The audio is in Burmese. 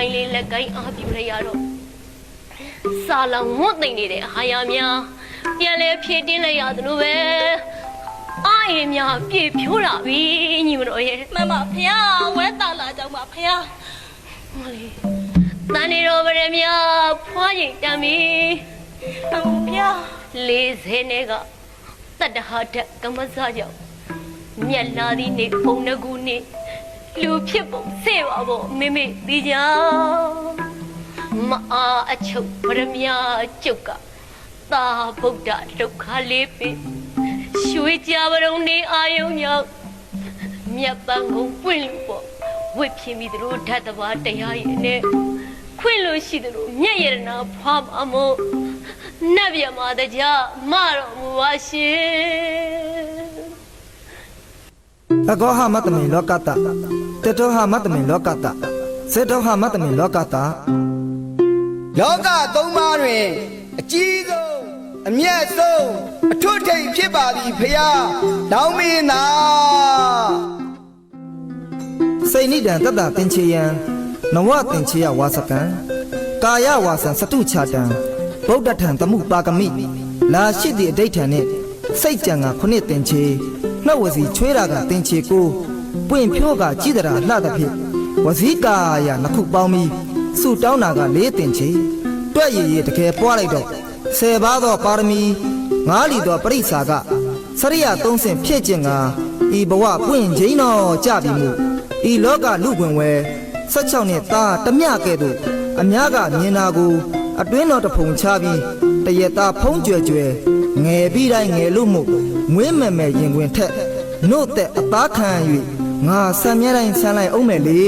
ကိုင်းလေးလက်ကိုင်းအားပြလိုက်ရတော့စာလောင်မွတ်သိမ့်နေတဲ့ဟာရများပြန်လဲဖြည့်တင်းလိုက်ရသလိုပဲအားရင်များပြေဖြိုးလာပြီညီမတော်ရဲ့မှန်ပါဖះဝဲတာလာကြောင်းပါဖះမလေးတန်နေတော်ဗရမဖွားရင်တမ်းပြီဖះ40နဲ့ကတတဟာတကမစားကြောင့်မြက်လာသည်နေပုံတကူနေလူဖြစ်ပုံစေပါဘောမေမေဒီကြောင်မအားအချုပ်ဗရမကျုပ်ကသာဗုဒ္ဓဒုက္ခလေးပဲရွှေကြပရုံနေအာယုံရောက်မြတ်ပန်းကုန်ပွင့်လို့ပေါ့ဝစ်ဖြစ်မိသူတို့ဓာတ်တဘာတရားရဲ့နဲ့ခွင့်လို့ရှိတယ်လို့မြတ်ရတနာဖွာပါမို့နတ်ပြမတကြမတော်မူပါရှင်အကောဟမတမေလောကတတတောဟမတမေလောကတစေတောဟမတမေလောကတလောကသုံးပါးတွင်အကြီးဆုံးအမြတ်ဆုံးအထွတ်ထိပ်ဖြစ်ပါသည်ဖရာလောင်းမင်းသာစိတ်နိဒံတတသင်္ချေယံနဝသင်္ချေယဝါစကံကာယဝါစံစတုချတံဗုဒ္ဓထံသမှုပါကမိလာရှိသည့်အဋိဋ္ဌံနှင့်စိတ်ကြံကခုနှစ်သင်္ချေနှုတ်ဝစီချွေးတာကသင်္ချေကိုပွင့်ဖြိုးကကြည်တရာလှသဖြင့်ဝစီကာယနှစ်ခုပေါင်းပြီးစုတောင်းတာက၄သင်္ချေတွက်ရည်ရည်တကယ်ပွားလိုက်တော့10ပါးသောပါရမီ9လီသောပရိစ္ဆာကစရိယ30ဆင့်ဖြည့်ကျင်ကဤဘဝပွင့်ခြင်းတော်ကြပြီမှုဤလောကလူခွင်ဝဲ16နှစ်သားတမျှကဲ့သို့အများကမြင်တာကိုအတွင်းတော်တဖုံချပြီးတရသားဖုံးကြွယ်ကြွယ်ငယ်ပြီးတိုင်းငယ်လို့မှုမွေးမယ်မယ်ရင်ခွင်ထက်နို့တဲ့အသားခံ၍ငါဆံမြဲတိုင်းဆန်းလိုက်အောင်မယ်လေ